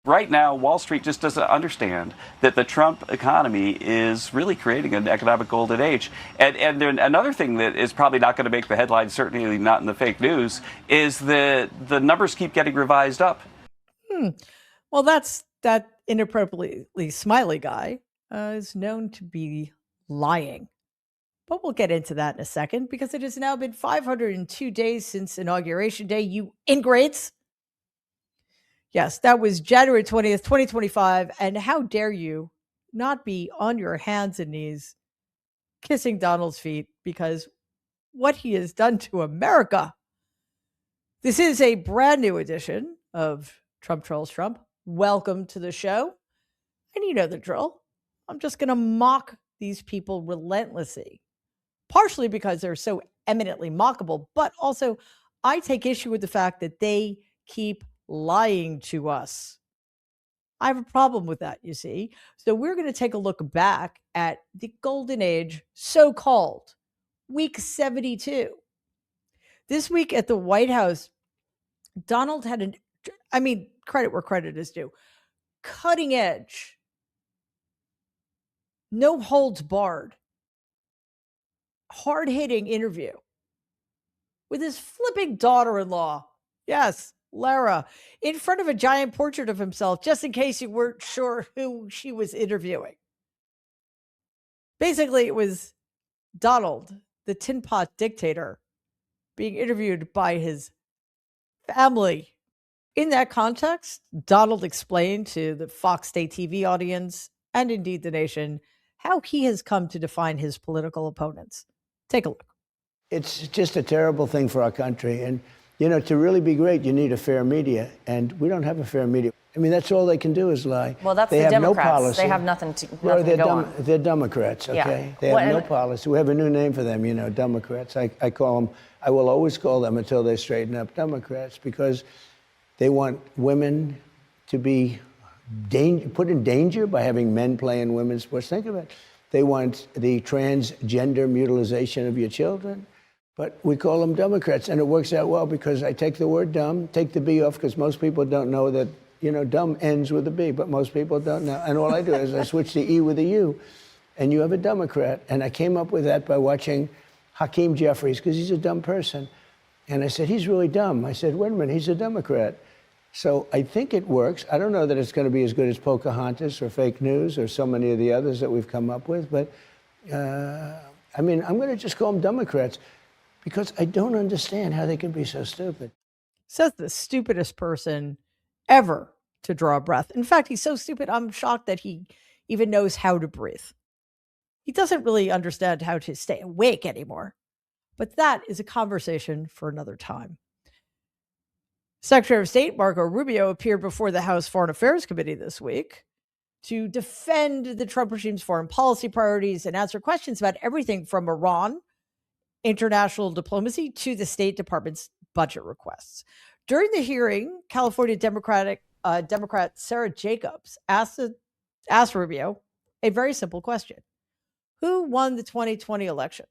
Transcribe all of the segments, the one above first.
Right now, Wall Street just doesn't understand that the Trump economy is really creating an economic golden age. And then another thing that is probably not going to make the headlines, certainly not in the fake news, is that the numbers keep getting revised up. Well, that inappropriately smiley guy is known to be lying. But we'll get into that in a second, because it has now been 502 days since Inauguration Day, you ingrates. Yes, that was January 20th, 2025. And how dare you not be on your hands and knees kissing Donald's feet, because what he has done to America. This is a brand new edition of Trump Trolls Trump. Welcome to the show. And you know the drill. I'm just going to mock these people relentlessly, partially because they're so eminently mockable, but also I take issue with the fact that they keep lying to us. I have a problem with that, you see. So we're going to take a look back at the golden age, so-called week 72. This week at the White House, Donald had credit where credit is due, cutting edge, no holds barred, hard-hitting interview with his flipping daughter-in-law. Yes, Lara, in front of a giant portrait of himself, just in case you weren't sure who she was interviewing. Basically, it was Donald, the tin pot dictator, being interviewed by his family. In that context, Donald explained to the Fox State TV audience, and indeed the nation, how he has come to define his political opponents. Take a look. It's just a terrible thing for our country. And, you know, to really be great, you need a fair media. And we don't have a fair media. I mean, that's all they can do is lie. Well, that's they the have Democrats. No policy. They have nothing to go on. They're Democrats, okay? Yeah. They have no policy. We have a new name for them, you know, Democrats. I call them, I will always call them until they straighten up, Democrats, because they want women to be put in danger by having men play in women's sports. Think of it. They want the transgender mutilization of your children. But we call them Democrats, and it works out well because I take the word dumb, take the B off, because most people don't know that, you know, dumb ends with a B, but most people don't know. And all I do is I switch the E with a U, and you have a Democrat. And I came up with that by watching Hakeem Jeffries, because he's a dumb person. And I said, he's really dumb. I said, wait a minute, he's a Democrat. So I think it works. I don't know that it's going to be as good as Pocahontas or fake news or so many of the others that we've come up with. But, I mean, I'm going to just call them Democrats, because I don't understand how they can be so stupid. Says the stupidest person ever to draw a breath. In fact, he's so stupid, I'm shocked that he even knows how to breathe. He doesn't really understand how to stay awake anymore. But that is a conversation for another time. Secretary of State Marco Rubio appeared before the House Foreign Affairs Committee this week to defend the Trump regime's foreign policy priorities and answer questions about everything from Iran, international diplomacy, to the State Department's budget requests. During the hearing, California Democrat Sarah Jacobs asked Rubio a very simple question: who won the 2020 election?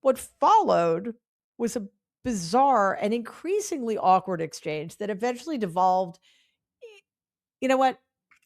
What followed was a bizarre and increasingly awkward exchange that eventually devolved. You know what?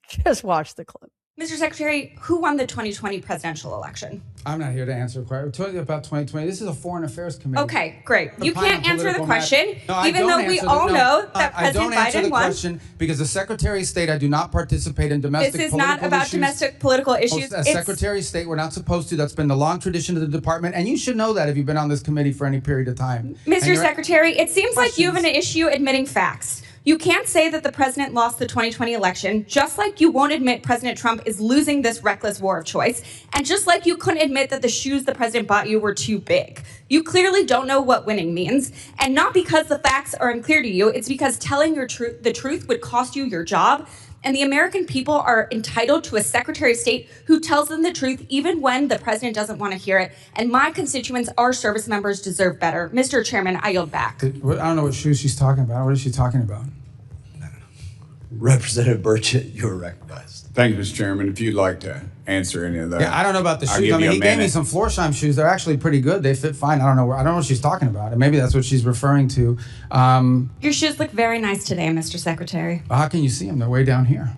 Just watch the clip. Mr. Secretary, who won the 2020 presidential election? I'm not here to answer the question. We're talking about 2020. This is a Foreign Affairs Committee. Okay, great. You can't answer the question, even though we all know that President Biden won. I don't answer the question because the Secretary of State, I do not participate in domestic political issues. This is not about domestic political issues. As Secretary of State, we're not supposed to. That's been the long tradition of the department, and you should know that if you've been on this committee for any period of time. Mr. Secretary, it seems like you have an issue admitting facts. You can't say that the president lost the 2020 election, just like you won't admit President Trump is losing this reckless war of choice, and just like you couldn't admit that the shoes the president bought you were too big. You clearly don't know what winning means, and not because the facts are unclear to you, it's because telling the truth would cost you your job, and the American people are entitled to a Secretary of State who tells them the truth even when the president doesn't want to hear it, and my constituents, our service members, deserve better. Mr. Chairman, I yield back. I don't know what shoes she's talking about. What is she talking about? Representative Burchett, you're recognized. Thank you, Mr. Chairman. If you'd like to answer any of that. Yeah, I don't know about the I'll shoes. give I mean, you a he gave me minute. some Florsheim shoes. They're actually pretty good. They fit fine. I don't know what she's talking about. And maybe that's what she's referring to. Your shoes look very nice today, Mr. Secretary. How can you see them? They're way down here.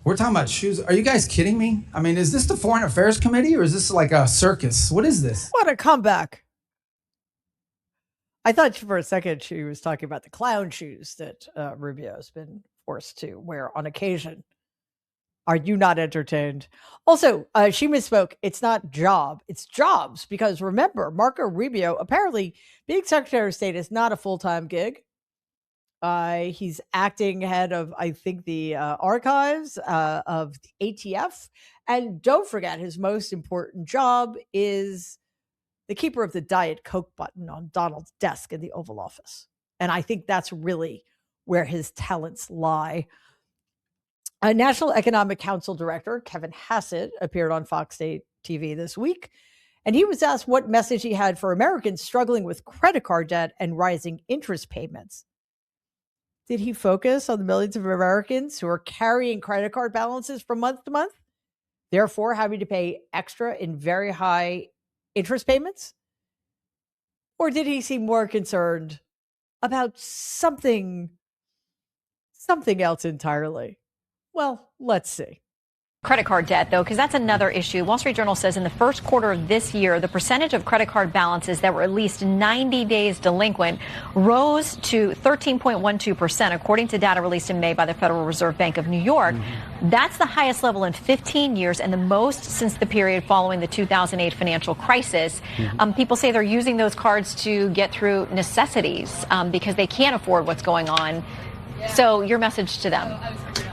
We're talking about shoes. Are you guys kidding me? I mean, is this the Foreign Affairs Committee or is this like a circus? What is this? What a comeback. I thought for a second she was talking about the clown shoes that Rubio has been forced to wear on occasion. Are you not entertained? Also, she misspoke. It's not job, it's jobs. Because remember, Marco Rubio, apparently being Secretary of State is not a full-time gig. He's acting head of, I think, the archives of the ATF. And don't forget, his most important job is the keeper of the Diet Coke button on Donald's desk in the Oval Office. And I think that's really where his talents lie. A National Economic Council director, Kevin Hassett, appeared on Fox State TV this week. And he was asked what message he had for Americans struggling with credit card debt and rising interest payments. Did he focus on the millions of Americans who are carrying credit card balances from month to month, therefore having to pay extra in very high interest payments? Or did he seem more concerned about something else entirely? Well, let's see. Credit card debt, though, because that's another issue. Wall Street Journal says in the first quarter of this year, the percentage of credit card balances that were at least 90 days delinquent rose to 13.12%, according to data released in May by the Federal Reserve Bank of New York. That's the highest level in 15 years and the most since the period following the 2008 financial crisis. People say they're using those cards to get through necessities because they can't afford what's going on. So your message to them?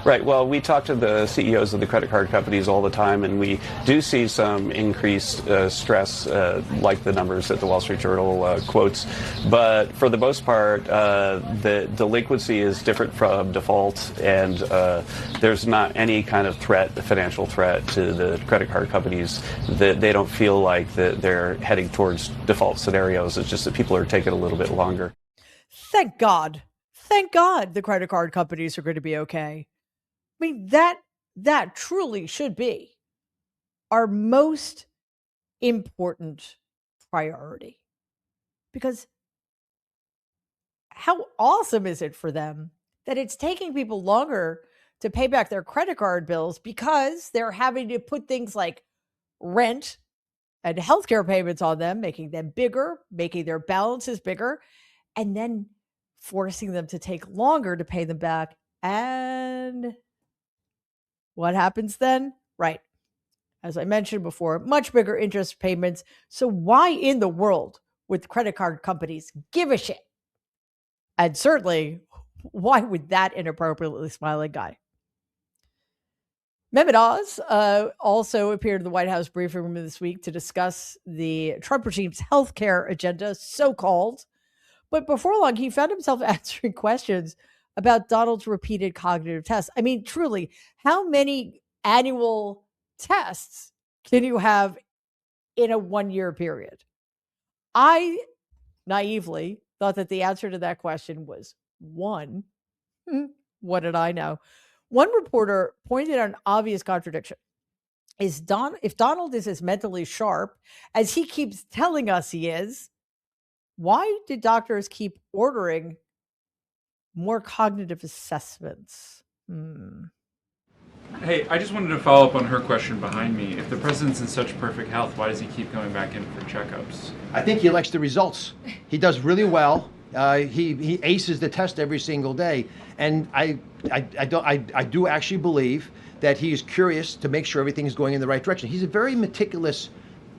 Right. Well, we talk to the CEOs of the credit card companies all the time, and we do see some increased stress, like the numbers that the Wall Street Journal quotes. But for the most part, the delinquency is different from default, and there's not any kind of financial threat to the credit card companies. That they don't feel like that they're heading towards default scenarios. It's just that people are taking a little bit longer. Thank God. Thank God the credit card companies are going to be okay. I mean, that truly should be our most important priority. Because how awesome is it for them that it's taking people longer to pay back their credit card bills because they're having to put things like rent and healthcare payments on them, making them bigger, making their balances bigger, and then forcing them to take longer to pay them back. And what happens then? Right. As I mentioned before, much bigger interest payments. So why in the world would credit card companies give a shit? And certainly, why would that inappropriately smiling guy? Mehmet Oz also appeared in the White House briefing room this week to discuss the Trump regime's healthcare agenda, so-called. But before long, he found himself answering questions about Donald's repeated cognitive tests. I mean, truly, how many annual tests can you have in a 1-year period? I naively thought that the answer to that question was 1. What did I know? One reporter pointed out an obvious contradiction. If Donald is as mentally sharp as he keeps telling us he is, why do doctors keep ordering more cognitive assessments? Hey, I just wanted to follow up on her question behind me. If the president's in such perfect health, why does he keep going back in for checkups? I think he likes the results. He does really well. He aces the test every single day, and I do actually believe that he is curious to make sure everything is going in the right direction. He's a very meticulous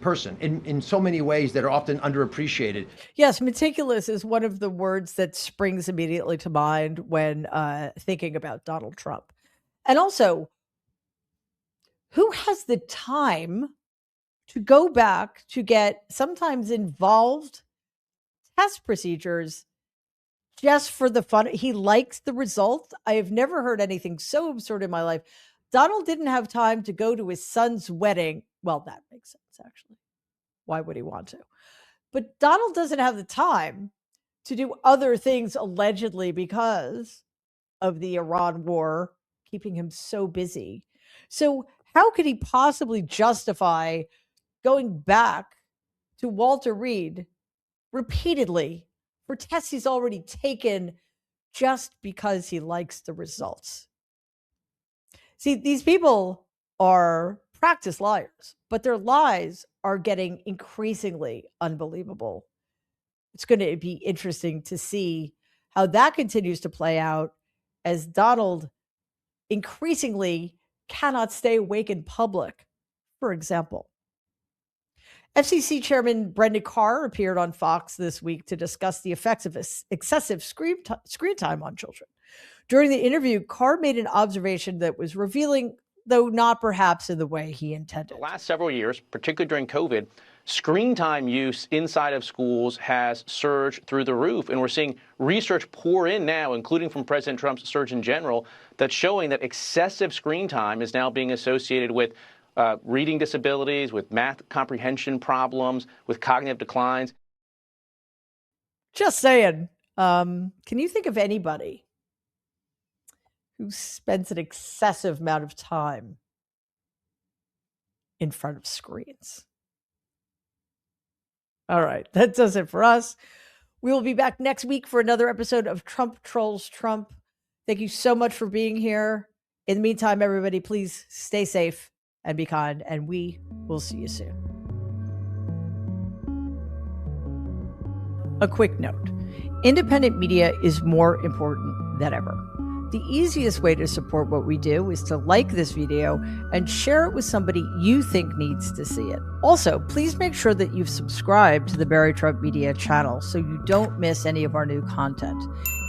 person in so many ways that are often underappreciated. Yes, meticulous is one of the words that springs immediately to mind when thinking about Donald Trump. And also, who has the time to go back to get sometimes involved test procedures just for the fun? He likes the results. I have never heard anything so absurd in my life. Donald didn't have time to go to his son's wedding. Well, that makes sense, actually. Why would he want to? But Donald doesn't have the time to do other things allegedly because of the Iran war, keeping him so busy. So how could he possibly justify going back to Walter Reed repeatedly for tests he's already taken just because he likes the results? See, these people are practice liars, but their lies are getting increasingly unbelievable. It's going to be interesting to see how that continues to play out as Donald increasingly cannot stay awake in public, for example. FCC Chairman Brendan Carr appeared on Fox this week to discuss the effects of excessive screen time on children. During the interview, Carr made an observation that was revealing, though not perhaps in the way he intended. The last several years, particularly during COVID, screen time use inside of schools has surged through the roof. And we're seeing research pour in now, including from President Trump's Surgeon General, that's showing that excessive screen time is now being associated with reading disabilities, with math comprehension problems, with cognitive declines. Just saying, can you think of anybody who spends an excessive amount of time in front of screens? All right, that does it for us. We will be back next week for another episode of Trump Trolls Trump. Thank you so much for being here. In the meantime, everybody, please stay safe and be kind, and we will see you soon. A quick note: independent media is more important than ever. The easiest way to support what we do is to like this video and share it with somebody you think needs to see it. Also, please make sure that you've subscribed to the Barry Trump Media channel so you don't miss any of our new content.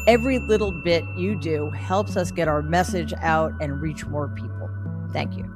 Every little bit you do helps us get our message out and reach more people. Thank you.